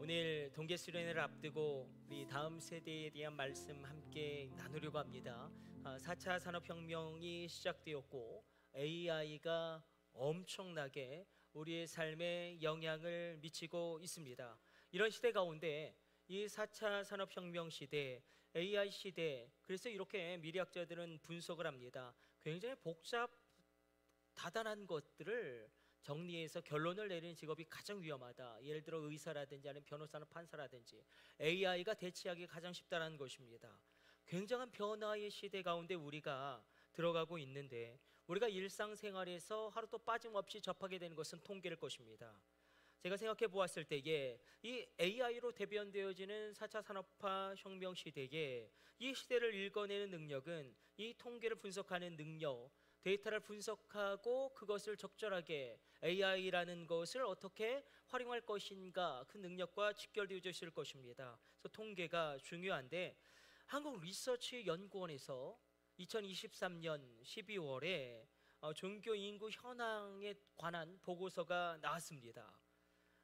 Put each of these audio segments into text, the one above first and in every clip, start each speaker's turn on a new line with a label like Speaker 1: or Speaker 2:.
Speaker 1: 오늘 동계 수련회를 앞두고 우리 다음 세대에 대한 말씀 함께 나누려고 합니다. 4차 산업혁명이 시작되었고 AI가 엄청나게 우리의 삶에 영향을 미치고 있습니다. 이런 시대 가운데 이 4차 산업혁명 시대, AI 시대, 그래서 이렇게 미래학자들은 분석을 합니다. 굉장히 다단한 것들을 정리해서 결론을 내리는 직업이 가장 위험하다. 예를 들어 의사라든지 아니면 변호사나 판사라든지 AI가 대체하기 가장 쉽다는 것입니다. 굉장한 변화의 시대 가운데 우리가 들어가고 있는데 우리가 일상생활에서 하루도 빠짐없이 접하게 되는 것은 통계일 것입니다. 제가 생각해 보았을 때에 이 AI로 대변되어지는 4차 산업화 혁명 시대에 이 시대를 읽어내는 능력은 이 통계를 분석하는 능력, 데이터를 분석하고 그것을 적절하게 AI라는 것을 어떻게 활용할 것인가, 그 능력과 직결되어져 있을 것입니다. 그래서 통계가 중요한데 한국리서치연구원에서 2023년 12월에 종교 인구 현황에 관한 보고서가 나왔습니다.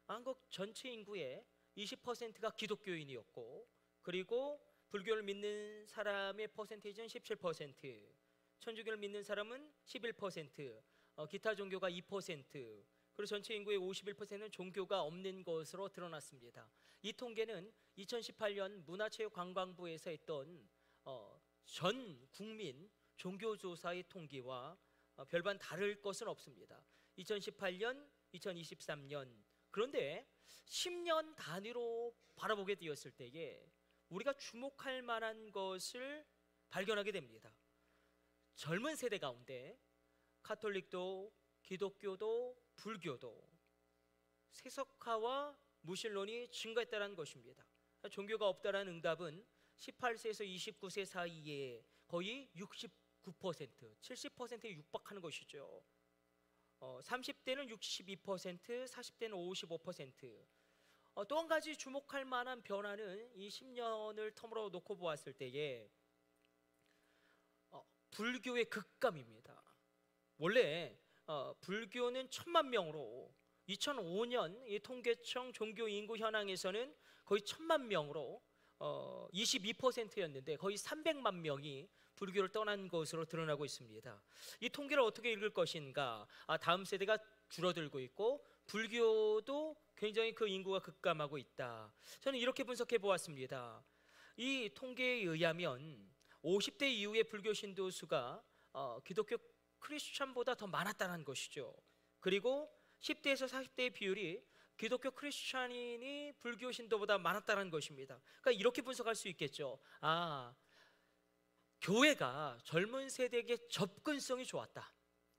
Speaker 1: 한국 전체 인구의 20%가 기독교인이었고, 그리고 불교를 믿는 사람의 퍼센테이지는 17%, 천주교를 믿는 사람은 11%, 기타 종교가 2%, 그리고 전체 인구의 51%는 종교가 없는 것으로 드러났습니다. 이 통계는 2018년 문화체육관광부에서 했던 전 국민 종교조사의 통계와 별반 다를 것은 없습니다. 2018년, 2023년. 그런데 10년 단위로 바라보게 되었을 때에 우리가 주목할 만한 것을 발견하게 됩니다. 젊은 세대 가운데 카톨릭도 기독교도 불교도 세속화와 무신론이 증가했다는 것입니다. 종교가 없다는 응답은 18세에서 29세 사이에 거의 69%, 70%에 육박하는 것이죠. 30대는 62%, 40대는 55%. 또 한 가지 주목할 만한 변화는 이 10년을 텀으로 놓고 보았을 때에 불교의 급감입니다. 원래 불교는 1000만 명으로 2005년 이 통계청 종교 인구 현황에서는 거의 1000만 명으로 22%였는데 거의 300만 명이 불교를 떠난 것으로 드러나고 있습니다. 이 통계를 어떻게 읽을 것인가? 다음 세대가 줄어들고 있고 불교도 굉장히 그 인구가 급감하고 있다. 저는 이렇게 분석해 보았습니다. 이 통계에 의하면 50대 이후의 불교 신도 수가 기독교 크리스찬보다 더 많았다는 것이죠. 그리고 10대에서 40대의 비율이 기독교 크리스찬인이 불교 신도보다 많았다는 것입니다. 그러니까 이렇게 분석할 수 있겠죠. 교회가 젊은 세대에게 접근성이 좋았다.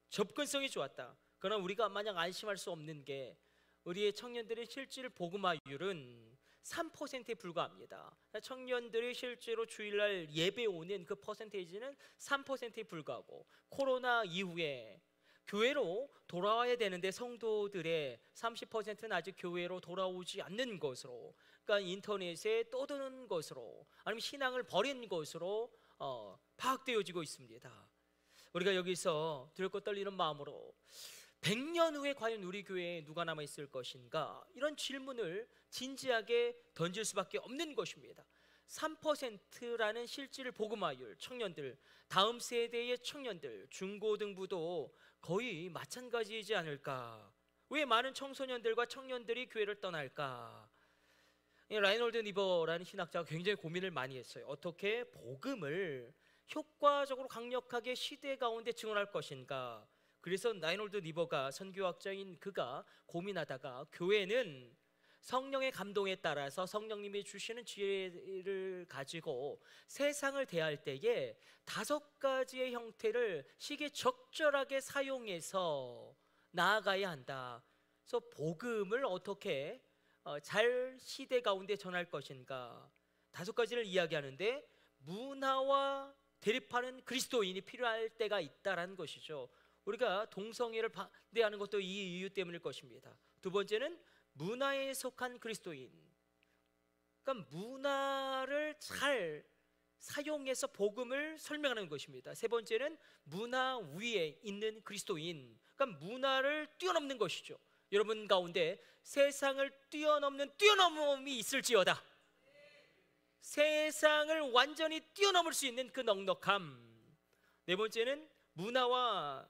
Speaker 1: 접근성이 좋았다. 그러나 우리가 마냥 안심할 수 없는 게 우리의 청년들의 실질 복음화율은 3%에 불과합니다. 청년들이 실제로 주일날 예배 오는 그 퍼센테이지는 3%에 불과하고, 코로나 이후에 교회로 돌아와야 되는데 성도들의 30%는 아직 교회로 돌아오지 않는 것으로, 그러니까 인터넷에 떠드는 것으로, 아니면 신앙을 버린 것으로 파악되어지고 있습니다. 우리가 여기서 들고 떨리는 마음으로 100년 후에 과연 우리 교회에 누가 남아있을 것인가, 이런 질문을 진지하게 던질 수밖에 없는 것입니다. 3%라는 실질 복음화율, 청년들, 다음 세대의 청년들, 중고등부도 거의 마찬가지이지 않을까. 왜 많은 청소년들과 청년들이 교회를 떠날까? 라이놀드 니버라는 신학자가 굉장히 고민을 많이 했어요. 어떻게 복음을 효과적으로 강력하게 시대 가운데 증언할 것인가. 그래서 라이놀드 니버가, 선교학자인 그가 고민하다가 교회는 성령의 감동에 따라서 성령님이 주시는 지혜를 가지고 세상을 대할 때에 5가지의 형태를 시기적절하게 사용해서 나아가야 한다. 그래서 복음을 어떻게 잘 시대 가운데 전할 것인가, 5가지를 이야기하는데 문화와 대립하는 그리스도인이 필요할 때가 있다라는 것이죠. 우리가 동성애를 반대하는 것도 이 이유 때문일 것입니다. 두 번째는 문화에 속한 그리스도인, 그러니까 문화를 잘 사용해서 복음을 설명하는 것입니다. 세 번째는 문화 위에 있는 그리스도인, 그러니까 문화를 뛰어넘는 것이죠. 여러분 가운데 세상을 뛰어넘음이 있을지어다. 세상을 완전히 뛰어넘을 수 있는 그 넉넉함. 네 번째는 문화와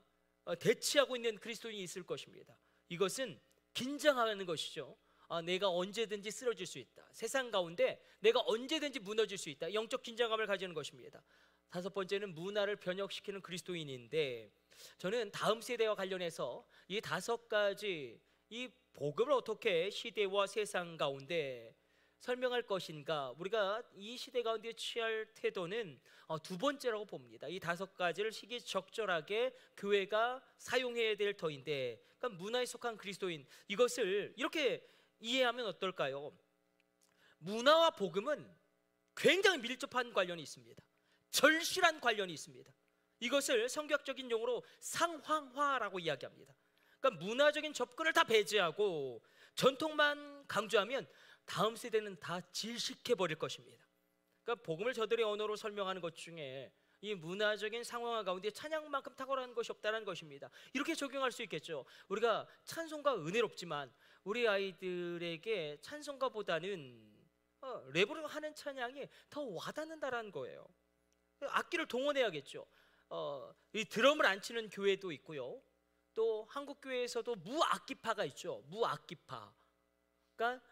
Speaker 1: 대치하고 있는 그리스도인이 있을 것입니다. 이것은 긴장하는 것이죠. 내가 언제든지 쓰러질 수 있다. 세상 가운데 내가 언제든지 무너질 수 있다. 영적 긴장감을 가지는 것입니다. 다섯 번째는 문화를 변혁시키는 그리스도인인데, 저는 다음 세대와 관련해서 이 다섯 가지 이 복음을 어떻게 시대와 세상 가운데 설명할 것인가, 우리가 이 시대 가운데 취할 태도는 두 번째라고 봅니다. 이 다섯 가지를 시기적절하게 교회가 사용해야 될 터인데, 그러니까 문화에 속한 그리스도인, 이것을 이렇게 이해하면 어떨까요? 문화와 복음은 굉장히 밀접한 관련이 있습니다. 절실한 관련이 있습니다. 이것을 성경적인 용어로 상황화라고 이야기합니다. 그러니까 문화적인 접근을 다 배제하고 전통만 강조하면 다음 세대는 다 질식해 버릴 것입니다. 그러니까 복음을 저들의 언어로 설명하는 것 중에 이 문화적인 상황화 가운데 찬양만큼 탁월한 것이 없다는 것입니다. 이렇게 적용할 수 있겠죠. 우리가 찬송가 은혜롭지만 우리 아이들에게 찬송가보다는 랩으로 하는 찬양이 더 와닿는다라는 거예요. 악기를 동원해야겠죠. 이 드럼을 안 치는 교회도 있고요. 또 한국 교회에서도 무악기파가 있죠. 무악기파. 그러니까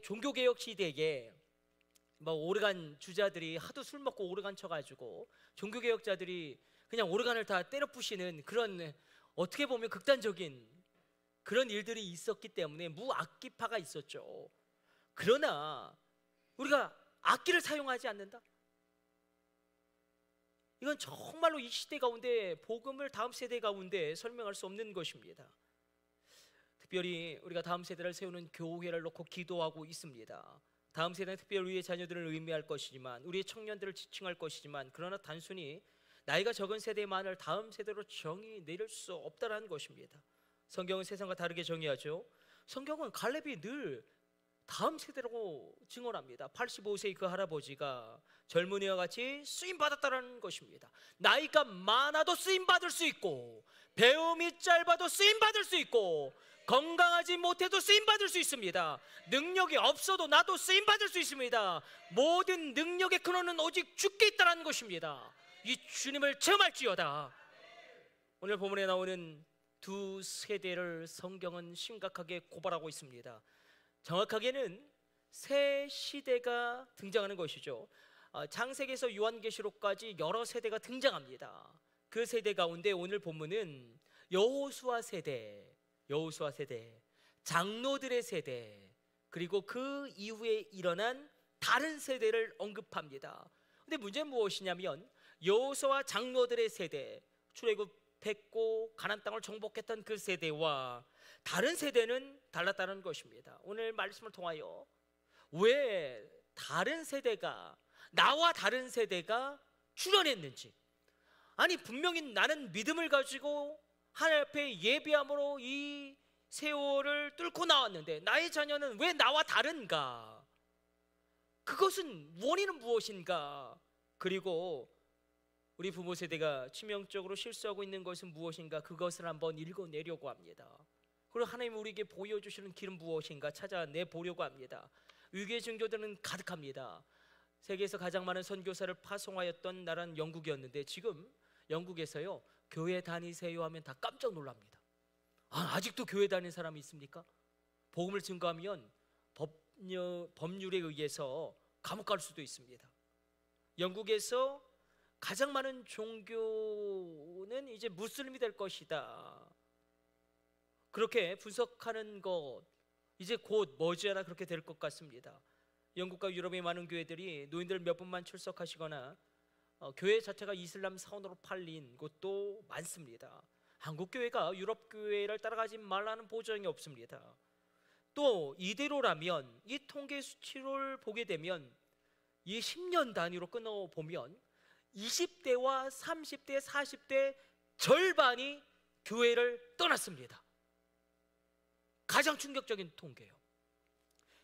Speaker 1: 종교개혁 시대에 오르간 주자들이 하도 술 먹고 오르간 쳐가지고 종교개혁자들이 그냥 오르간을 다 때려 부시는 그런, 어떻게 보면 극단적인 그런 일들이 있었기 때문에 무악기파가 있었죠. 그러나 우리가 악기를 사용하지 않는다? 이건 정말로 이 시대 가운데 복음을 다음 세대 가운데 설명할 수 없는 것입니다. 특별히 우리가 다음 세대를 세우는 교회를 놓고 기도하고 있습니다. 다음 세대는 특별히 우리의 자녀들을 의미할 것이지만, 우리의 청년들을 지칭할 것이지만, 그러나 단순히 나이가 적은 세대만을 다음 세대로 정의 내릴 수 없다는 것입니다. 성경은 세상과 다르게 정의하죠. 성경은 갈렙이 늘 다음 세대라고 증언합니다. 85세의 그 할아버지가 젊은이와 같이 쓰임받았다는 것입니다. 나이가 많아도 쓰임받을 수 있고, 배움이 짧아도 쓰임받을 수 있고, 건강하지 못해도 쓰임받을 수 있습니다. 능력이 없어도 나도 쓰임받을 수 있습니다. 모든 능력의 근원은 오직 주께 있다는 것입니다. 이 주님을 체험할지어다. 오늘 본문에 나오는 두 세대를 성경은 심각하게 고발하고 있습니다. 정확하게는 새 시대가 등장하는 것이죠. 창세기에서 요한계시록까지 여러 세대가 등장합니다. 그 세대 가운데 오늘 본문은 여호수아 세대, 장로들의 세대, 그리고 그 이후에 일어난 다른 세대를 언급합니다. 근데 문제는 무엇이냐면, 여호수아와 장로들의 세대, 출애굽했고 가나안 땅을 정복했던 그 세대와 다른 세대는 달랐다는 것입니다. 오늘 말씀을 통하여 왜 다른 세대가, 나와 다른 세대가 출현했는지, 아니 분명히 나는 믿음을 가지고 하나님 앞에 예배함으로 이 세월을 뚫고 나왔는데 나의 자녀는 왜 나와 다른가? 그것은 원인은 무엇인가? 그리고 우리 부모 세대가 치명적으로 실수하고 있는 것은 무엇인가? 그것을 한번 읽어내려고 합니다. 그리고 하나님 우리에게 보여주시는 길은 무엇인가 찾아내 보려고 합니다. 위기의 징조들은 가득합니다. 세계에서 가장 많은 선교사를 파송하였던 나라는 영국이었는데, 지금 영국에서요, 교회 다니세요 하면 다 깜짝 놀랍니다. 아직도 교회 다니는 사람이 있습니까? 복음을 증거하면 법률에 의해서 감옥 갈 수도 있습니다. 영국에서 가장 많은 종교는 이제 무슬림이 될 것이다. 그렇게 분석하는 것, 이제 곧 머지않아 그렇게 될 것 같습니다. 영국과 유럽의 많은 교회들이 노인들 몇 분만 출석하시거나 교회 자체가 이슬람 사원으로 팔린 곳도 많습니다. 한국 교회가 유럽 교회를 따라가지 말라는 보장이 없습니다. 또 이대로라면, 이 통계 수치를 보게 되면 이 10년 단위로 끊어보면 20대와 30대, 40대 절반이 교회를 떠났습니다. 가장 충격적인 통계예요.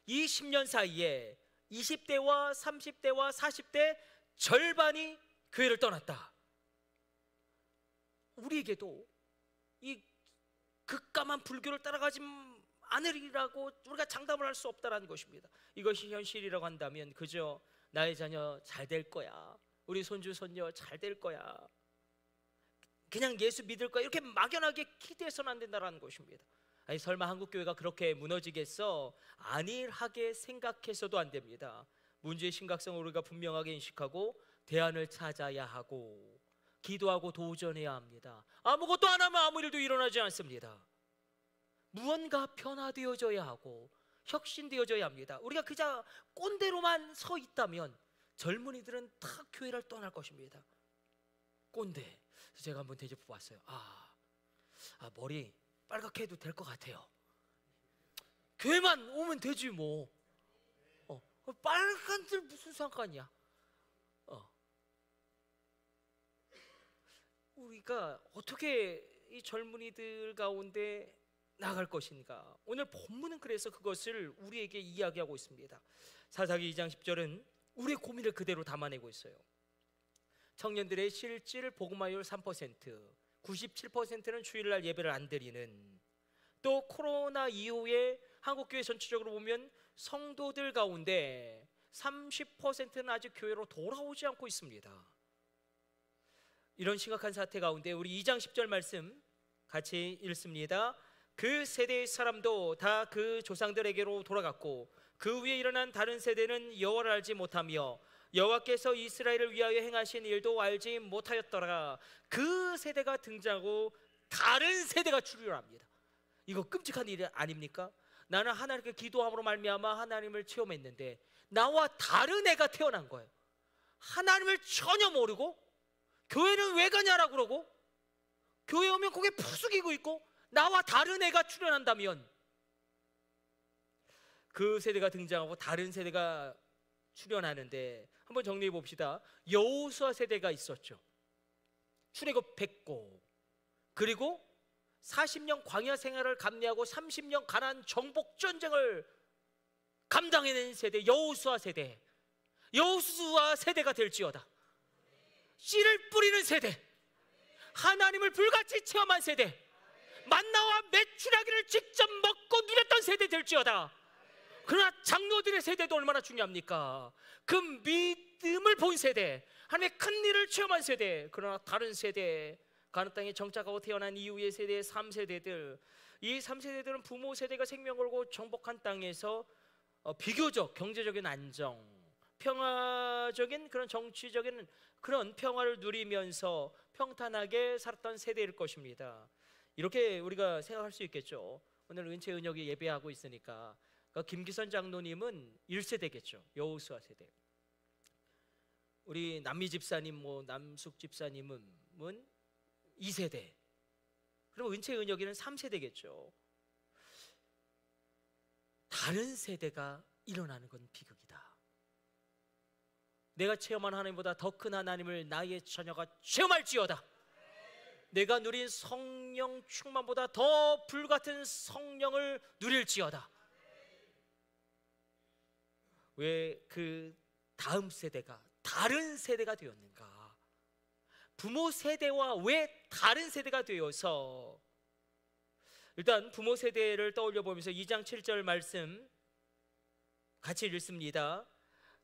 Speaker 1: 이 10년 사이에 20대와 30대와 40대 절반이 교회를 떠났다. 우리에게도 이 극감한 불교를 따라가지 않으리라고 우리가 장담을 할 수 없다는 것입니다. 이것이 현실이라고 한다면 그저 나의 자녀 잘 될 거야, 우리 손주 손녀 잘 될 거야, 그냥 예수 믿을 거야, 이렇게 막연하게 기대해서는 안 된다는 것입니다. 아니, 설마 한국교회가 그렇게 무너지겠어? 아니하게 생각해서도 안 됩니다. 문제의 심각성을 우리가 분명하게 인식하고 대안을 찾아야 하고 기도하고 도전해야 합니다. 아무것도 안 하면 아무 일도 일어나지 않습니다. 무언가 변화되어져야 하고 혁신되어져야 합니다. 우리가 그저 꼰대로만 서 있다면 젊은이들은 다 교회를 떠날 것입니다. 꼰대. 제가 한번 대접 봤어요. 머리 빨갛게 해도 될 것 같아요. 교회만 오면 되지 뭐. 빨간들 무슨 상관이야. 우리가 어떻게 이 젊은이들 가운데 나갈 것인가? 오늘 본문은 그래서 그것을 우리에게 이야기하고 있습니다. 사사기 2장 10절은 우리의 고민을 그대로 담아내고 있어요. 청년들의 실질 복음화율 3%, 97%는 주일날 예배를 안 드리는, 또 코로나 이후에 한국교회 전체적으로 보면 성도들 가운데 30%는 아직 교회로 돌아오지 않고 있습니다. 이런 심각한 사태 가운데 우리 2장 10절 말씀 같이 읽습니다. 그 세대의 사람도 다 그 조상들에게로 돌아갔고 그 위에 일어난 다른 세대는 여호와를 알지 못하며 여호와께서 이스라엘을 위하여 행하신 일도 알지 못하였더라. 그 세대가 등장하고 다른 세대가 출현합니다. 이거 끔찍한 일 아닙니까? 나는 하나님께 기도함으로 말미암아 하나님을 체험했는데 나와 다른 애가 태어난 거예요. 하나님을 전혀 모르고 교회는 왜 가냐라고 그러고 교회 오면 고개 푹 숙이고 있고 나와 다른 애가 출현한다면, 그 세대가 등장하고 다른 세대가 출현하는데 한번 정리해 봅시다. 여호수아 세대가 있었죠. 출애굽 100고, 그리고 40년 광야 생활을 감내하고 30년 가나안 정복 전쟁을 감당해낸 세대, 여호수아 세대. 여호수아 세대가 될지어다. 씨를 뿌리는 세대, 하나님을 불같이 체험한 세대, 만나와 메추라기를 직접 먹고 누렸던 세대 될지어다. 그러나 장로들의 세대도 얼마나 중요합니까? 그 믿음을 본 세대, 하나님의 큰 일을 체험한 세대. 그러나 다른 세대, 가나안 땅에 정착하고 태어난 이후의 세대의 3세대들, 이 3세대들은 부모 세대가 생명 걸고 정복한 땅에서 비교적 경제적인 안정, 평화적인 그런 정치적인 그런 평화를 누리면서 평탄하게 살았던 세대일 것입니다. 이렇게 우리가 생각할 수 있겠죠. 오늘 은채 은혁이 예배하고 있으니까 김기선 장로님은 1세대겠죠. 여호수아 세대. 우리 남미 집사님, 남숙 집사님은 2세대. 그럼 은채 은혁이는 3세대겠죠. 다른 세대가 일어나는 건 비극이다. 내가 체험한 하나님보다 더 큰 하나님을 나의 자녀가 체험할지어다. 내가 누린 성령 충만보다 더 불같은 성령을 누릴지어다. 왜 그 다음 세대가 다른 세대가 되었는가? 부모 세대와 왜 다른 세대가 되어서, 일단 부모 세대를 떠올려 보면서 2장 7절 말씀 같이 읽습니다.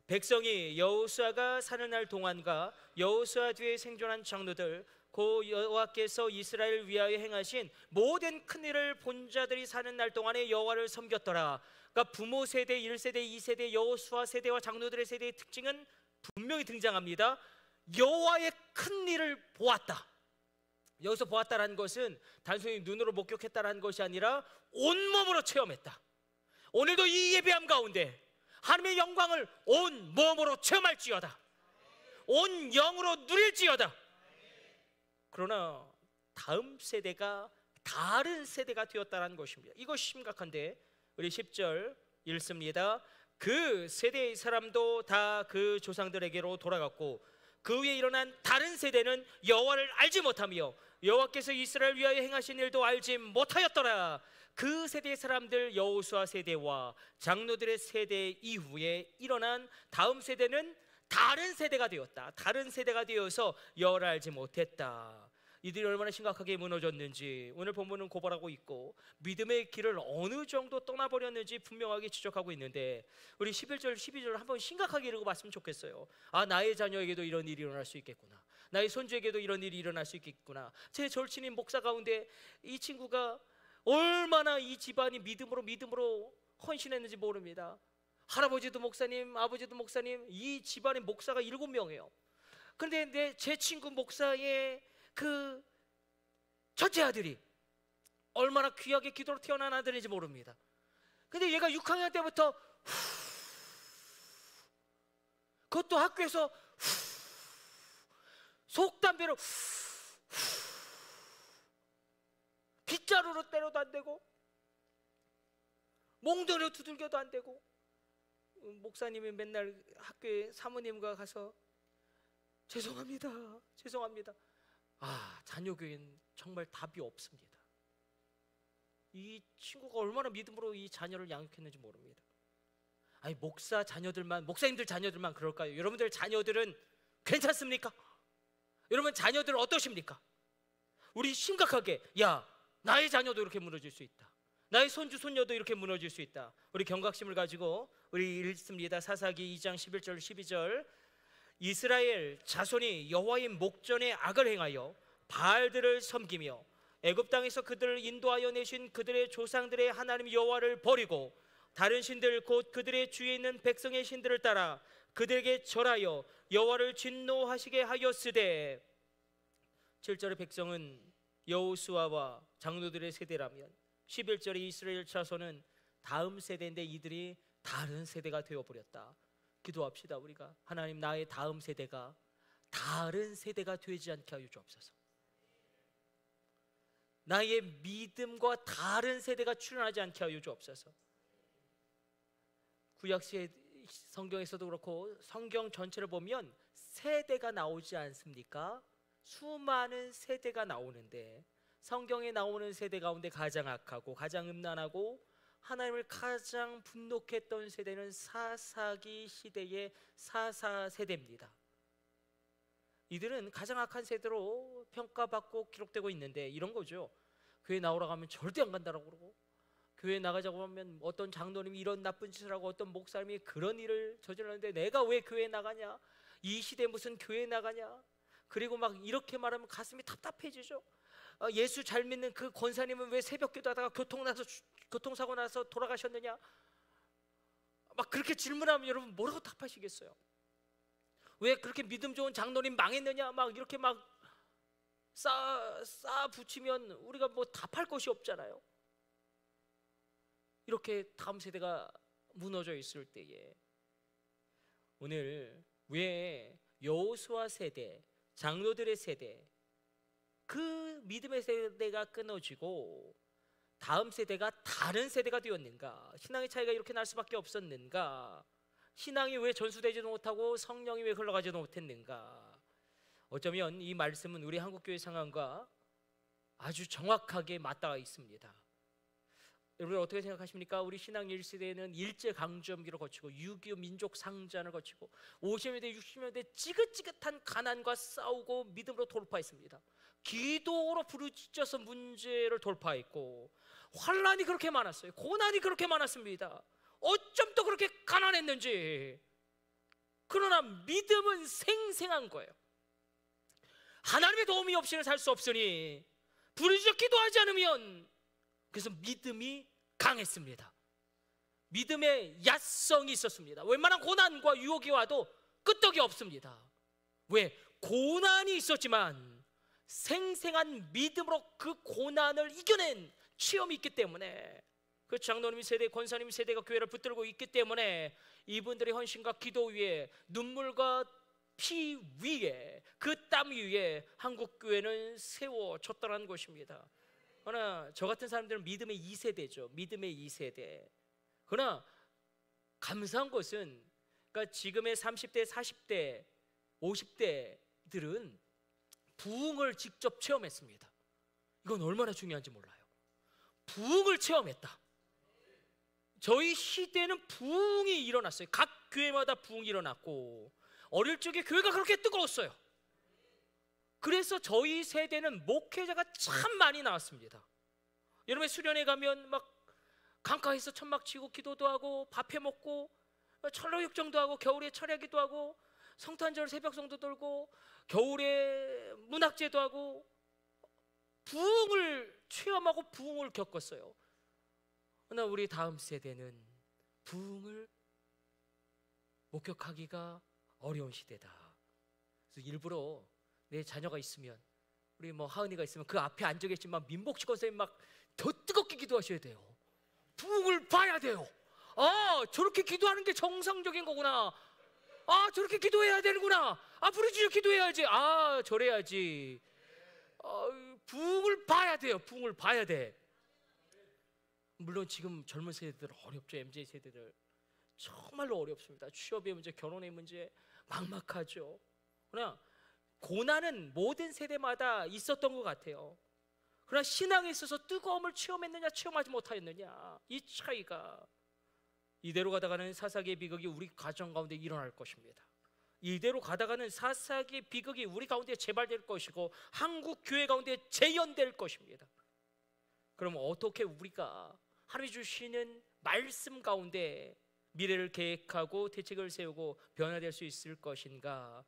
Speaker 1: 백성이 여호수아가 사는 날 동안과 여호수아 뒤에 생존한 장로들, 고 여호와께서 이스라엘을 위하여 행하신 모든 큰 일을 본 자들이 사는 날 동안에 여호와를 섬겼더라. 그러니까 부모 세대, 1세대, 2세대, 여호수아 세대와 장로들의 세대의 특징은 분명히 등장합니다. 여호와의 큰 일을 보았다. 여기서 보았다라는 것은 단순히 눈으로 목격했다라는 것이 아니라 온몸으로 체험했다. 오늘도 이 예배함 가운데 하나님의 영광을 온 몸으로 체험할지어다. 온 영으로 누릴지어다. 그러나 다음 세대가 다른 세대가 되었다는 것입니다. 이것이 심각한데 우리 10절 읽습니다. 그 세대의 사람도 다 그 조상들에게로 돌아갔고 그 위에 일어난 다른 세대는 여호와를 알지 못하며 여호와께서 이스라엘 위하여 행하신 일도 알지 못하였더라. 그 세대의 사람들, 여호수아 세대와 장로들의 세대 이후에 일어난 다음 세대는 다른 세대가 되었다. 다른 세대가 되어서 여호와를 알지 못했다. 이들이 얼마나 심각하게 무너졌는지 오늘 본문은 고발하고 있고, 믿음의 길을 어느 정도 떠나버렸는지 분명하게 지적하고 있는데, 우리 11절 12절 한번 심각하게 읽어봤으면 좋겠어요. 아, 나의 자녀에게도 이런 일이 일어날 수 있겠구나, 나의 손주에게도 이런 일이 일어날 수 있겠구나. 제 절친인 목사 가운데 이 친구가 얼마나 이 집안이 믿음으로 헌신했는지 모릅니다. 할아버지도 목사님, 아버지도 목사님, 이 집안의 목사가 7명이에요. 그런데 제 친구 목사의 그 첫째 아들이 얼마나 귀하게 기도로 태어난 아들인지 모릅니다. 근데 얘가 6학년 때부터 그것도 학교에서 속담배로 빗자루로 때려도 안 되고 몽둥이로 두들겨도 안 되고, 목사님이 맨날 학교에 사모님과 가서 죄송합니다. 아, 자녀 교회는 정말 답이 없습니다. 이 친구가 얼마나 믿음으로 이 자녀를 양육했는지 모릅니다. 아니, 목사님들 자녀들만 그럴까요? 여러분들 자녀들은 괜찮습니까? 여러분 자녀들 어떠십니까? 우리 심각하게, 야, 나의 자녀도 이렇게 무너질 수 있다, 나의 손주 손녀도 이렇게 무너질 수 있다. 우리 경각심을 가지고 우리 읽습니다. 사사기 2장 11절 12절. 이스라엘 자손이 여호와의 목전에 악을 행하여 바알들을 섬기며 애굽 땅에서 그들을 인도하여 내신 그들의 조상들의 하나님 여호와를 버리고 다른 신들 곧 그들의 주위에 있는 백성의 신들을 따라 그들에게 절하여 여호와를 진노하시게 하였으되. 7절의 백성은 여호수아와 장로들의 세대라면 11절의 이스라엘 자손은 다음 세대인데 이들이 다른 세대가 되어버렸다. 기도합시다. 우리가 하나님, 나의 다음 세대가 다른 세대가 되지 않게 하여 주옵소서. 나의 믿음과 다른 세대가 출현하지 않게 하여 주옵소서. 구약 성경에서도 그렇고 성경 전체를 보면 세대가 나오지 않습니까? 수많은 세대가 나오는데 성경에 나오는 세대 가운데 가장 악하고 가장 음란하고 하나님을 가장 분노케 했던 세대는 사사기 시대의 사사세대입니다. 이들은 가장 악한 세대로 평가받고 기록되고 있는데 이런 거죠. 교회 나오라고 하면 절대 안 간다라고 그러고, 교회 나가자고 하면 어떤 장로님이 이런 나쁜 짓을 하고 어떤 목사님이 그런 일을 저질렀는데 내가 왜 교회 나가냐, 이 시대에 무슨 교회 나가냐, 그리고 막 이렇게 말하면 가슴이 답답해지죠. 예수 잘 믿는 그 권사님은 왜 새벽기도 하다가 교통사고 나서 돌아가셨느냐, 막 그렇게 질문하면 여러분 뭐라고 답하시겠어요? 왜 그렇게 믿음 좋은 장로님 망했느냐, 막 이렇게 막 쌓아 붙이면 우리가 뭐 답할 것이 없잖아요. 이렇게 다음 세대가 무너져 있을 때에 오늘 왜 여호수아 세대, 장로들의 세대, 그 믿음의 세대가 끊어지고 다음 세대가 다른 세대가 되었는가? 신앙의 차이가 이렇게 날 수밖에 없었는가? 신앙이 왜 전수되지도 못하고 성령이 왜 흘러가지도 못했는가? 어쩌면 이 말씀은 우리 한국교회 상황과 아주 정확하게 맞닿아 있습니다. 여러분 어떻게 생각하십니까? 우리 신앙 1세대는 일제강점기를 거치고 6.25 민족상잔을 거치고 50년대 60년대 지긋지긋한 가난과 싸우고 믿음으로 돌파했습니다. 기도로 부르짖어서 문제를 돌파했고, 환난이 그렇게 많았어요. 고난이 그렇게 많았습니다. 어쩜 또 그렇게 가난했는지. 그러나 믿음은 생생한 거예요. 하나님의 도움이 없이는 살 수 없으니 부르짖어 기도하지 않으면, 그래서 믿음이 강했습니다. 믿음의 야성이 있었습니다. 웬만한 고난과 유혹이 와도 끄떡이 없습니다. 왜? 고난이 있었지만 생생한 믿음으로 그 고난을 이겨낸 체험이 있기 때문에, 그 장로님 세대, 권사님 세대가 교회를 붙들고 있기 때문에 이분들의 헌신과 기도 위에, 눈물과 피 위에, 그 땀 위에 한국 교회는 세워졌다는 것입니다. 그러나 저 같은 사람들은 믿음의 2세대죠. 믿음의 2세대. 그러나 감사한 것은, 그러니까 지금의 30대, 40대, 50대들은 부흥을 직접 체험했습니다. 이건 얼마나 중요한지 몰라요. 부흥을 체험했다. 저희 시대는 부흥이 일어났어요. 각 교회마다 부흥이 일어났고, 어릴 적에 교회가 그렇게 뜨거웠어요. 그래서 저희 세대는 목회자가 참 많이 나왔습니다. 여러분 수련회 가면 막 강가에서 천막 치고 기도도 하고 밥 해 먹고 철로역정도 하고 겨울에 철야기도 하고 성탄절 새벽성도 돌고 겨울에 문학제도 하고 부흥을 체험하고 부흥을 겪었어요. 그러나 우리 다음 세대는 부흥을 목격하기가 어려운 시대다. 그래서 일부러 내 자녀가 있으면, 우리 뭐 하은이가 있으면 그 앞에 앉아 계시면 민복식 권사님 막 더 뜨겁게 기도하셔야 돼요. 부흥을 봐야 돼요. 아, 저렇게 기도하는 게 정상적인 거구나. 아, 저렇게 기도해야 되는구나. 아, 부르짖어 기도해야지. 아, 저래야지. 부흥을 봐야 돼요. 부흥을 봐야 돼. 물론 지금 젊은 세대들 어렵죠. MZ 세대들 정말로 어렵습니다. 취업의 문제, 결혼의 문제 막막하죠. 그러나 고난은 모든 세대마다 있었던 것 같아요. 그러나 신앙에 있어서 뜨거움을 체험했느냐 체험하지 못하였느냐, 이 차이가 이대로 가다가는 사사기의 비극이 우리 가정 가운데 일어날 것입니다. 이대로 가다가는 사사기의 비극이 우리 가운데 재발될 것이고 한국 교회 가운데 재현될 것입니다. 그럼 어떻게 우리가 하나님이 주시는 말씀 가운데 미래를 계획하고 대책을 세우고 변화될 수 있을 것인가?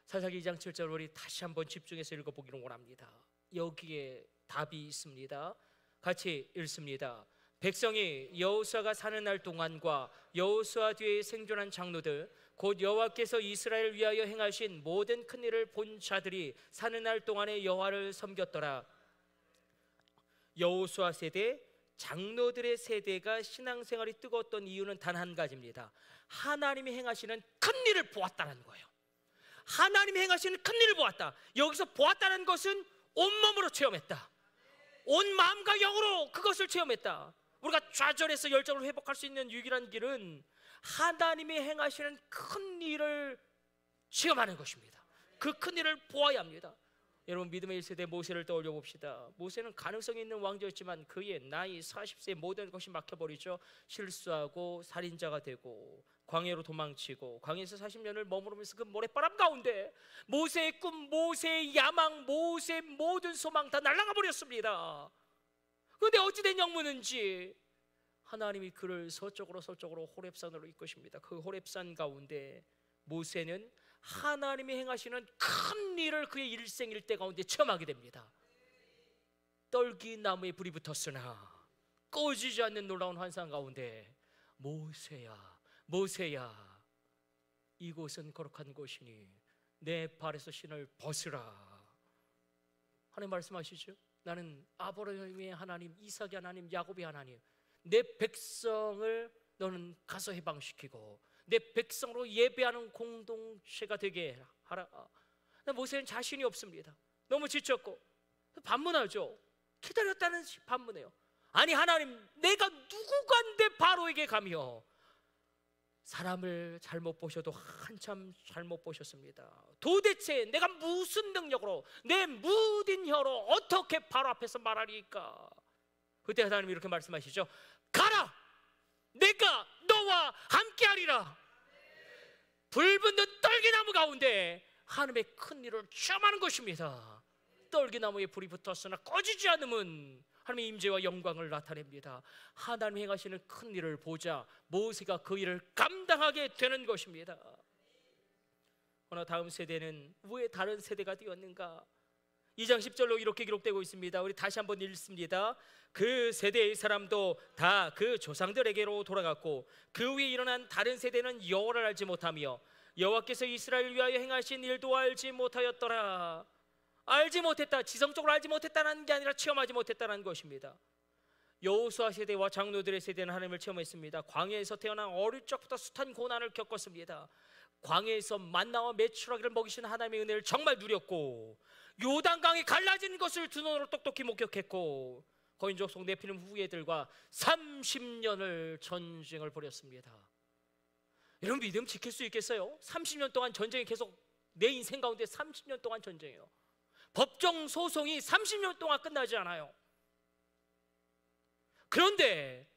Speaker 1: 사사기 2장 7절 우리 다시 한번 집중해서 읽어보기를 원합니다. 여기에 답이 있습니다. 같이 읽습니다. 백성이 여호수아가 사는 날 동안과 여호수아 뒤에 생존한 장로들 곧 여호와께서 이스라엘을 위하여 행하신 모든 큰 일을 본 자들이 사는 날 동안에 여호와를 섬겼더라. 여호수아 세대, 장로들의 세대가 신앙생활이 뜨거웠던 이유는 단 한 가지입니다. 하나님이 행하시는 큰 일을 보았다는 거예요. 하나님이 행하시는 큰 일을 보았다. 여기서 보았다는 것은 온몸으로 체험했다. 온 마음과 영으로 그것을 체험했다. 우리가 좌절해서 열정을 회복할 수 있는 유일한 길은 하나님이 행하시는 큰 일을 체험하는 것입니다. 그 큰 일을 보아야 합니다. 여러분 믿음의 1세대 모세를 떠올려 봅시다. 모세는 가능성이 있는 왕자였지만 그의 나이 40세에 모든 것이 막혀버리죠. 실수하고 살인자가 되고 광야로 도망치고 광야에서 40년을 머무르면서 그 모래바람 가운데 모세의 꿈, 모세의 야망, 모세의 모든 소망 다 날아가 버렸습니다. 그런데 어찌된 영문인지 하나님이 그를 서쪽으로 호렙산으로 이끄십니다. 그 호렙산 가운데 모세는 하나님이 행하시는 큰 일을 그의 일생일대 가운데 체험하게 됩니다. 떨기나무에 불이 붙었으나 꺼지지 않는 놀라운 환상 가운데 모세야, 모세야, 이곳은 거룩한 곳이니 내 발에서 신을 벗으라. 하나님 말씀하시죠. 나는 아브라함의 하나님, 이삭의 하나님, 야곱의 하나님, 내 백성을 너는 가서 해방시키고 내 백성으로 예배하는 공동체가 되게 하라. 모세는 자신이 없습니다. 너무 지쳤고 반문하죠. 기다렸다는 반문해요. 아니 하나님, 내가 누구간데 바로에게 가며 사람을 잘못 보셔도 한참 잘못 보셨습니다. 도대체 내가 무슨 능력으로 내 무딘 혀로 어떻게 바로 앞에서 말하리까? 그때 하나님이 이렇게 말씀하시죠. 가라! 내가 너와 함께하리라. 불붙는 떨기나무 가운데 하나님의 큰 일을 체험하는 것입니다. 떨기나무에 불이 붙었으나 꺼지지 않음은 하나님의 임재와 영광을 나타냅니다. 하나님이 행하시는 큰 일을 보자 모세가 그 일을 감당하게 되는 것입니다. 그러나 다음 세대는 왜 다른 세대가 되었는가? 2장 10절로 이렇게 기록되고 있습니다. 우리 다시 한번 읽습니다. 그 세대의 사람도 다 그 조상들에게로 돌아갔고 그 위에 일어난 다른 세대는 여호와를 알지 못하며 여호와께서 이스라엘을 위하여 행하신 일도 알지 못하였더라. 알지 못했다, 지성적으로 알지 못했다는 게 아니라 체험하지 못했다는 것입니다. 여호수아 세대와 장로들의 세대는 하나님을 체험했습니다. 광야에서 태어난 어릴 적부터 숱한 고난을 겪었습니다. 광야에서 만나와 메추라기를 먹이신 하나님의 은혜를 정말 누렸고 요단강이 갈라진 것을 두 눈으로 똑똑히 목격했고 거인족 속 네피림 후예들과 30년을 전쟁을 벌였습니다. 여러분 믿음 지킬 수 있겠어요? 30년 동안 전쟁이 계속 내 인생 가운데 30년 동안 전쟁이에요. 법정 소송이 30년 동안 끝나지 않아요. 그런데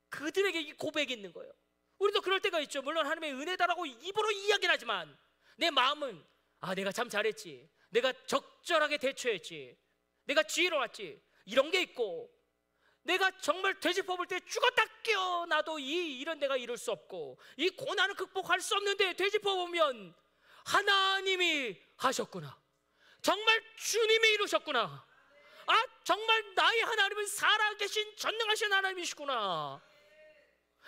Speaker 1: 그들에게 이 고백이 있는 거예요. 우리도 그럴 때가 있죠. 물론 하나님의 은혜다라고 입으로 이야기를 하지만 내 마음은 내가 참 잘했지, 내가 적절하게 대처했지, 내가 지혜로웠지, 이런 게 있고, 내가 정말 되짚어볼 때 죽었다 깨어나도 이 일은 내가 이룰 수 없고 이 고난을 극복할 수 없는데, 되짚어보면 하나님이 하셨구나, 정말 주님이 이루셨구나, 아 정말 나의 하나님은 살아계신 전능하신 하나님이시구나,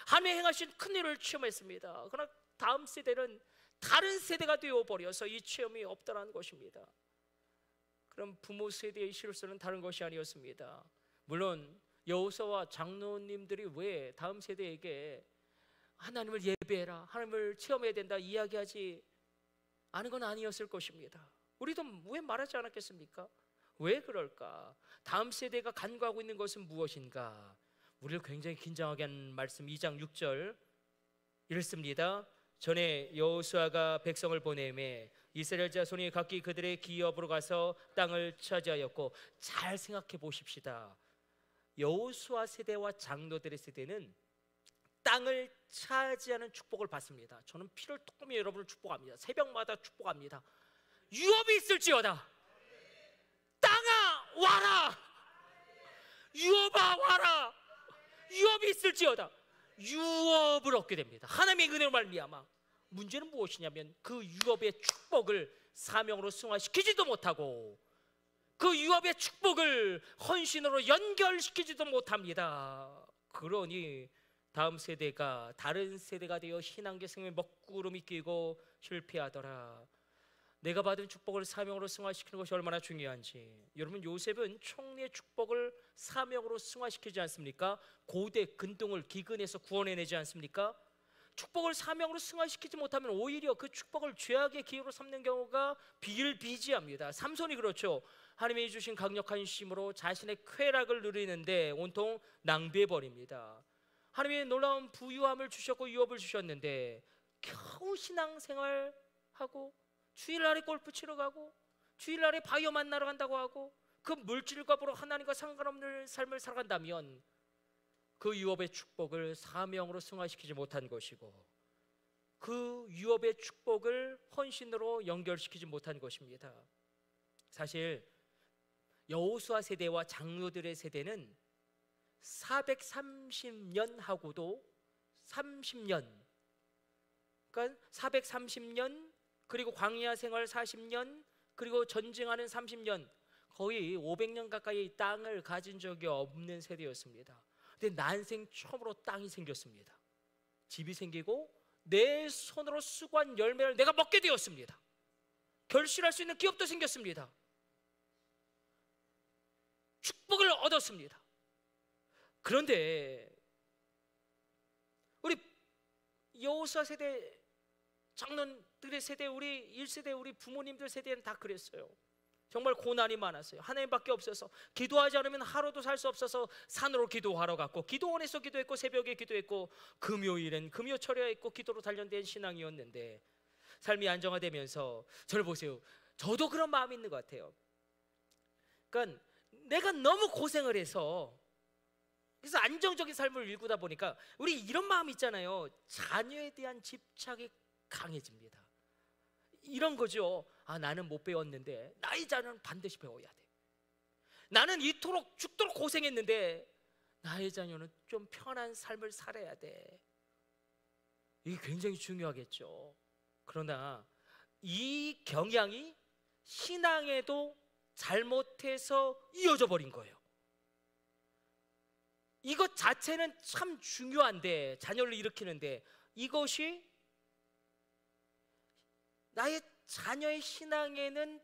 Speaker 1: 하나님이 행하신 큰일을 체험했습니다. 그러나 다음 세대는 다른 세대가 되어버려서 이 체험이 없다는 것입니다. 그럼 부모 세대의 실수는 다른 것이 아니었습니다. 물론 여호수아와 장로님들이 왜 다음 세대에게 하나님을 예배해라, 하나님을 체험해야 된다 이야기하지 않은 건 아니었을 것입니다. 우리도 왜 말하지 않았겠습니까? 왜 그럴까? 다음 세대가 간구하고 있는 것은 무엇인가? 우리를 굉장히 긴장하게 하는 말씀 2장 6절 읽습니다. 전에 여호수아가 백성을 보내매 이스라엘 자손이 각기 그들의 기업으로 가서 땅을 차지하였고, 잘 생각해 보십시다. 여호수아 세대와 장로들의 세대는 땅을 차지하는 축복을 받습니다. 저는 피를 토하며 여러분을 축복합니다. 새벽마다 축복합니다. 유업이 있을지어다. 땅아 와라. 유업아 와라. 유업이 있을지어다. 유업을 얻게 됩니다. 하나님의 은혜로 말미암아. 문제는 무엇이냐면 그 유업의 축복을 사명으로 승화시키지도 못하고 그 유업의 축복을 헌신으로 연결시키지도 못합니다. 그러니 다음 세대가 다른 세대가 되어 신앙계 생명의 먹구름이 끼고 실패하더라. 내가 받은 축복을 사명으로 승화시키는 것이 얼마나 중요한지. 여러분, 요셉은 총리의 축복을 사명으로 승화시키지 않습니까? 고대 근동을 기근에서 구원해내지 않습니까? 축복을 사명으로 승화시키지 못하면 오히려 그 축복을 죄악의 기회로 삼는 경우가 비일비재합니다. 삼손이 그렇죠. 하나님이 주신 강력한 힘으로 자신의 쾌락을 누리는데 온통 낭비해버립니다. 하나님이 놀라운 부유함을 주셨고 유업을 주셨는데 겨우 신앙생활하고 주일날에 골프 치러 가고 주일날에 바이오 만나러 간다고 하고 그 물질값으로 하나님과 상관없는 삶을 살아간다면 그 유업의 축복을 사명으로 승화시키지 못한 것이고 그 유업의 축복을 헌신으로 연결시키지 못한 것입니다. 사실 여호수아 세대와 장로들의 세대는 430년 하고도 30년, 그러니까 430년 그리고 광야 생활 40년 그리고 전쟁하는 30년, 거의 500년 가까이 땅을 가진 적이 없는 세대였습니다. 근데 난생 처음으로 땅이 생겼습니다. 집이 생기고 내 손으로 수고한 열매를 내가 먹게 되었습니다. 결실할 수 있는 기업도 생겼습니다. 축복을 얻었습니다. 그런데 우리 여호수아 세대, 장로들의 세대, 우리 1세대 우리 부모님들 세대는 다 그랬어요. 정말 고난이 많았어요. 하나님밖에 없어서 기도하지 않으면 하루도 살 수 없어서 산으로 기도하러 갔고 기도원에서 기도했고 새벽에 기도했고 금요일엔 금요철야했고 기도로 단련된 신앙이었는데 삶이 안정화되면서 저를 보세요. 저도 그런 마음이 있는 것 같아요. 그러니까 내가 너무 고생을 해서 그래서 안정적인 삶을 일구다 보니까 우리 이런 마음 있잖아요. 자녀에 대한 집착이 강해집니다. 이런 거죠. 아, 나는 못 배웠는데 나의 자녀는 반드시 배워야 돼. 나는 이토록 죽도록 고생했는데 나의 자녀는 좀 편한 삶을 살아야 돼. 이게 굉장히 중요하겠죠. 그러나 이 경향이 신앙에도 잘못해서 이어져 버린 거예요. 이것 자체는 참 중요한데, 자녀를 일으키는데 이것이 나의 자녀의 신앙에는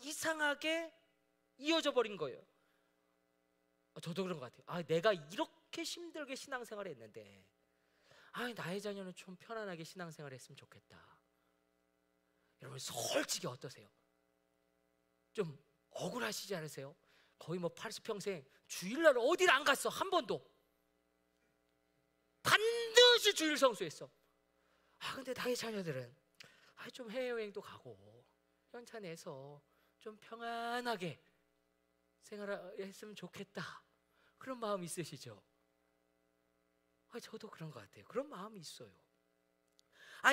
Speaker 1: 이상하게 이어져 버린 거예요. 저도 그런 것 같아요. 아, 내가 이렇게 힘들게 신앙생활을 했는데 나의 자녀는 좀 편안하게 신앙생활을 했으면 좋겠다. 여러분 솔직히 어떠세요? 좀 억울하시지 않으세요? 거의 뭐 80평생 주일날 어디를 안 갔어. 한 번도. 반드시 주일 성수했어. 근데 나의 자녀들은 좀 해외여행도 가고 연차 내서 좀 평안하게 생활했으면 좋겠다. 그런 마음 있으시죠? 저도 그런 것 같아요. 그런 마음이 있어요.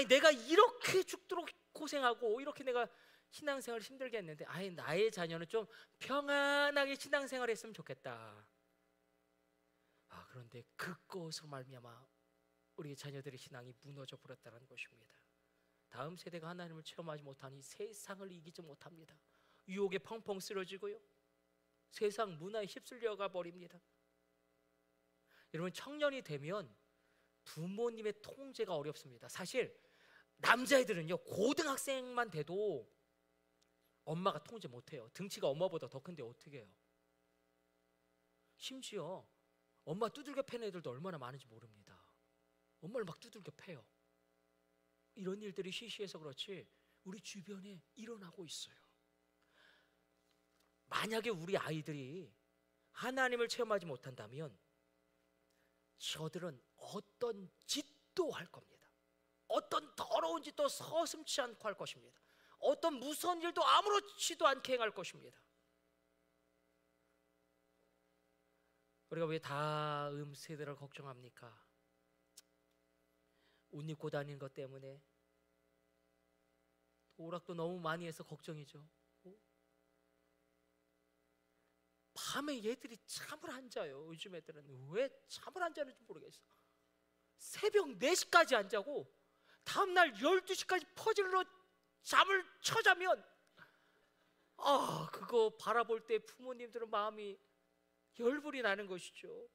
Speaker 1: 내가 이렇게 죽도록 고생하고 이렇게 내가 신앙생활 힘들게 했는데 나의 자녀는 좀 평안하게 신앙생활 했으면 좋겠다. 그런데 그것으로 말미암아 우리 자녀들의 신앙이 무너져 버렸다는 것입니다. 다음 세대가 하나님을 체험하지 못하니 세상을 이기지 못합니다. 유혹에 펑펑 쓰러지고요, 세상 문화에 휩쓸려가 버립니다. 여러분, 청년이 되면 부모님의 통제가 어렵습니다. 사실 남자애들은요, 고등학생만 돼도 엄마가 통제 못해요. 등치가 엄마보다 더 큰데 어떻게 해요? 심지어 엄마 두들겨 패는 애들도 얼마나 많은지 모릅니다. 엄마를 막 두들겨 패요. 이런 일들이 시시해서 그렇지 우리 주변에 일어나고 있어요. 만약에 우리 아이들이 하나님을 체험하지 못한다면 저들은 어떤 짓도 할 겁니다. 어떤 더러운 짓도 서슴지 않고 할 것입니다. 어떤 무서운 일도 아무렇지도 않게 행할 것입니다. 우리가 왜 다음 세대를 걱정합니까? 옷 입고 다니는 것 때문에, 오락도 너무 많이 해서 걱정이죠. 밤에 얘들이 잠을 안 자요. 요즘 애들은 왜 잠을 안 자는지 모르겠어. 새벽 4시까지 안 자고 다음날 12시까지 퍼즐로 잠을 쳐자면 그거 바라볼 때 부모님들은 마음이 열불이 나는 것이죠.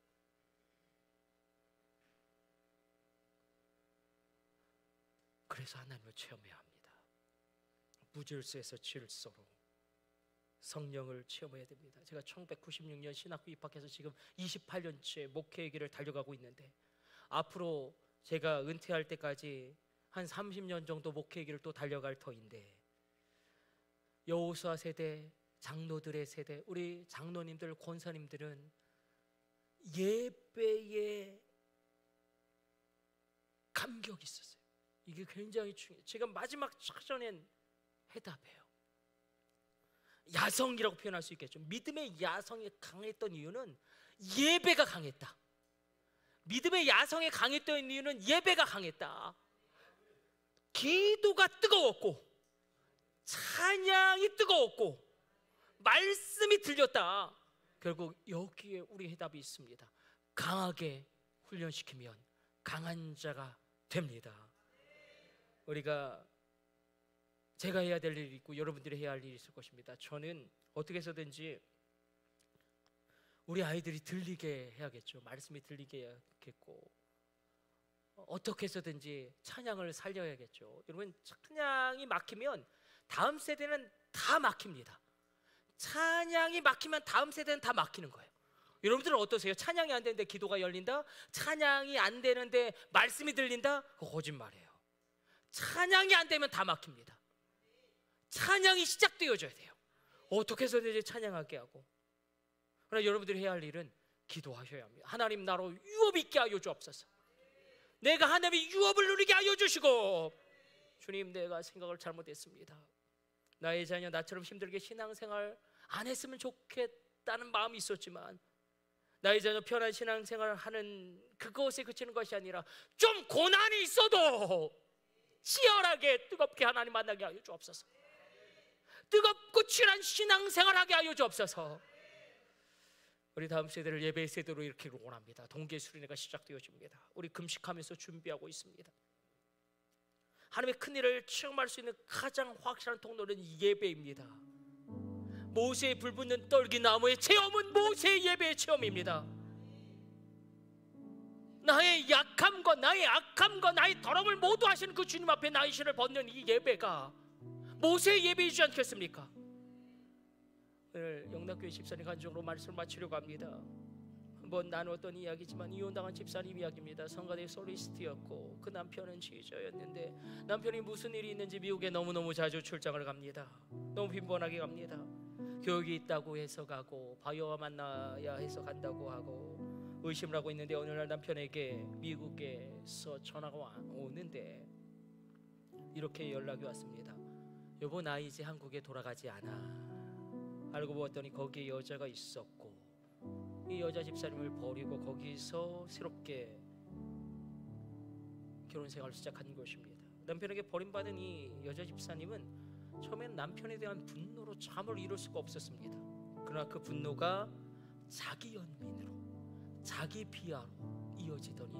Speaker 1: 그래서 하나님을 체험해야 합니다. 무질서에서 질서로 성령을 체험해야 됩니다. 제가 1996년 신학교 입학해서 지금 28년째 목회의 길을 달려가고 있는데, 앞으로 제가 은퇴할 때까지 한 30년 정도 목회의 길을 또 달려갈 터인데, 여호수아 세대, 장로들의 세대, 우리 장로님들, 권사님들은 예배에 감격이 있었어요. 이게 굉장히 중요해요. 제가 마지막 작전엔 해답해요. 야성이라고 표현할 수 있겠죠. 믿음의 야성이 강했던 이유는 예배가 강했다. 믿음의 야성이 강했던 이유는 예배가 강했다. 기도가 뜨거웠고, 찬양이 뜨거웠고, 말씀이 들렸다. 결국 여기에 우리 해답이 있습니다. 강하게 훈련시키면 강한 자가 됩니다. 우리가 제가 해야 될 일이 있고 여러분들이 해야 할 일이 있을 것입니다. 저는 어떻게 해서든지 우리 아이들이 들리게 해야겠죠. 말씀이 들리게 해야겠고, 어떻게 해서든지 찬양을 살려야겠죠. 여러분, 찬양이 막히면 다음 세대는 다 막힙니다. 찬양이 막히면 다음 세대는 다 막히는 거예요. 여러분들은 어떠세요? 찬양이 안 되는데 기도가 열린다? 찬양이 안 되는데 말씀이 들린다? 그거 거짓말이에요. 찬양이 안 되면 다 막힙니다. 찬양이 시작되어져야 돼요. 어떻게 해서든지 찬양하게 하고. 그러나 여러분들이 해야 할 일은 기도하셔야 합니다. 하나님, 나로 유업 있게 하여 주옵소서. 내가 하나님의 유업을 누리게 하여 주시고, 주님, 내가 생각을 잘못했습니다. 나의 자녀 나처럼 힘들게 신앙생활 안 했으면 좋겠다는 마음이 있었지만, 나의 자녀 편한 신앙생활을 하는 그것에 그치는 것이 아니라 좀 고난이 있어도 치열하게 뜨겁게 하나님 만나게 하여 주옵소서. 뜨겁고 치열한 신앙생활하게 하여 주옵소서. 우리 다음 세대를 예배 세대로 이렇게 원합니다. 동계 수련회가 시작되어집니다. 우리 금식하면서 준비하고 있습니다. 하나님의 큰 일을 체험할 수 있는 가장 확실한 통로는 예배입니다. 모세의 불붙는 떨기나무의 체험은 모세의 예배의 체험입니다. 나의 약함과 나의 악함과 나의 더러움을 모두 하시는 그 주님 앞에 나의 신을 벗는 이 예배가 모세의 예배이지 않겠습니까? 오늘 영락교회 집사님 간증으로 말씀을 마치려고 합니다. 한번 나누었던 이야기지만 이혼당한 집사님 이야기입니다. 성가대 솔리스트였고 그 남편은 지휘자였는데, 남편이 무슨 일이 있는지 미국에 너무너무 자주 출장을 갑니다. 너무 빈번하게 갑니다. 교육이 있다고 해서 가고, 바이오와 만나야 해서 간다고 하고 의심을 하고 있는데, 어느 날 남편에게 미국에서 전화가 오는데 이렇게 연락이 왔습니다. 여보, 나 이제 한국에 돌아가지 않아. 알고 보았더니 거기에 여자가 있었고, 이 여자 집사님을 버리고 거기서 새롭게 결혼 생활을 시작한 것입니다. 남편에게 버림받은 이 여자 집사님은 처음에는 남편에 대한 분노로 잠을 이룰 수가 없었습니다. 그러나 그 분노가 자기 연민으로, 자기 비하로 이어지더니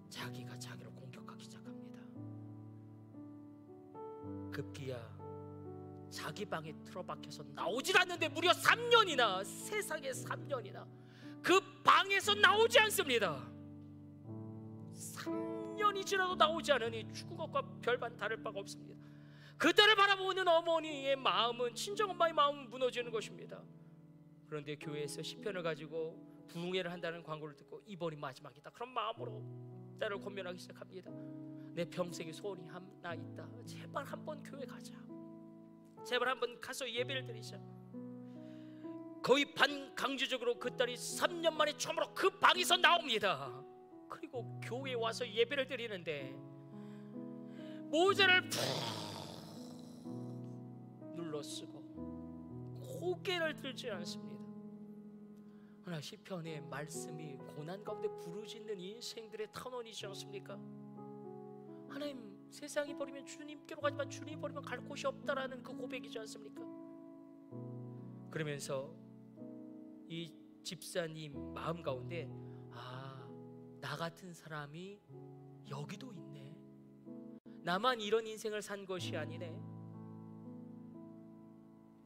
Speaker 1: 자기가 자기를 공격하기 시작합니다. 급기야 자기 방에 틀어박혀서 나오질 않는데 무려 3년이나, 세상에 3년이나 그 방에서 나오지 않습니다. 3년이 지나도 나오지 않으니 죽은 것과 별반 다를 바가 없습니다. 그때를 바라보는 어머니의 마음은, 친정엄마의 마음은 무너지는 것입니다. 그런데 교회에서 시편을 가지고 부흥회를 한다는 광고를 듣고 이번이 마지막이다, 그런 마음으로 딸을 권면하기 시작합니다. 내 평생의 소원이 하나 있다. 제발 한번 교회 가자. 제발 한번 가서 예배를 드리자. 거의 반강제적으로 그 딸이 3년 만에 처음으로 그 방에서 나옵니다. 그리고 교회에 와서 예배를 드리는데 모자를 푹 눌러쓰고 고개를 들지 않습니다. 그러나 시편의 말씀이 고난 가운데 부르짖는 인생들의 탄원이지 않습니까? 하나님, 세상이 버리면 주님께로 가지만 주님이 버리면 갈 곳이 없다라는 그 고백이지 않습니까? 그러면서 이 집사님 마음 가운데, 아, 나 같은 사람이 여기도 있네, 나만 이런 인생을 산 것이 아니네,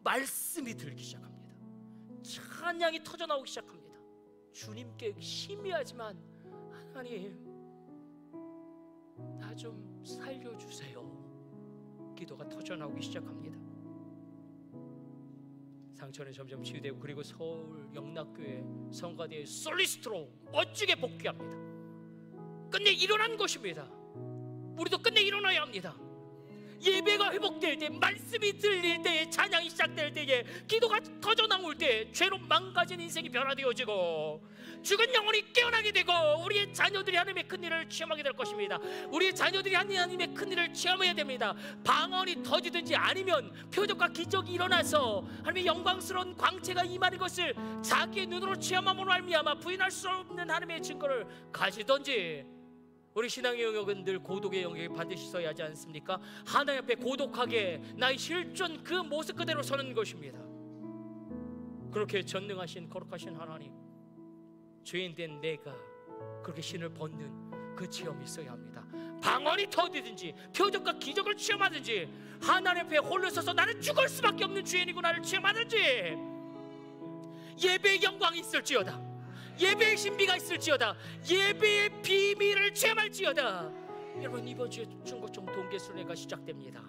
Speaker 1: 말씀이 들기 시작합니다. 찬양이 터져나오기 시작합니다. 주님께 희미하지만 하나님, 나 좀 살려주세요. 기도가 터져나오기 시작합니다. 상처는 점점 치유되고, 그리고 서울 영락교회 성가대의 솔리스트로 멋지게 복귀합니다. 끝내 일어난 것입니다. 우리도 끝내 일어나야 합니다. 예배가 회복될 때, 말씀이 들릴 때, 찬양이 시작될 때에, 기도가 터져나올 때 죄로 망가진 인생이 변화되어지고 죽은 영혼이 깨어나게 되고, 우리의 자녀들이 하나님의 큰일을 체험하게 될 것입니다. 우리의 자녀들이 하나님의 큰일을 체험해야 됩니다. 방언이 터지든지 아니면 표적과 기적이 일어나서 하나님의 영광스러운 광채가 임하는 것을 자기의 눈으로 체험함으로 말미암아 부인할 수 없는 하나님의 증거를 가지든지, 우리 신앙의 영역은 늘 고독의 영역에 반드시 서야 하지 않습니까? 하나님 앞에 고독하게 나의 실존 그 모습 그대로 서는 것입니다. 그렇게 전능하신 거룩하신 하나님, 죄인된 내가 그렇게 신을 벗는 그 체험이 있어야 합니다. 방언이 터지든지 표적과 기적을 체험하든지, 하나님 앞에 홀로 서서 나는 죽을 수밖에 없는 죄인이구나를 체험하든지, 예배의 영광이 있을지어다, 예배의 신비가 있을지어다, 예배의 비밀을 체험할지어다. 여러분, 이번 주에 중고청 동계순회가 시작됩니다.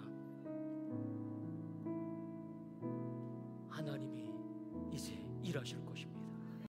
Speaker 1: 하나님이 이제 일하실 거예요.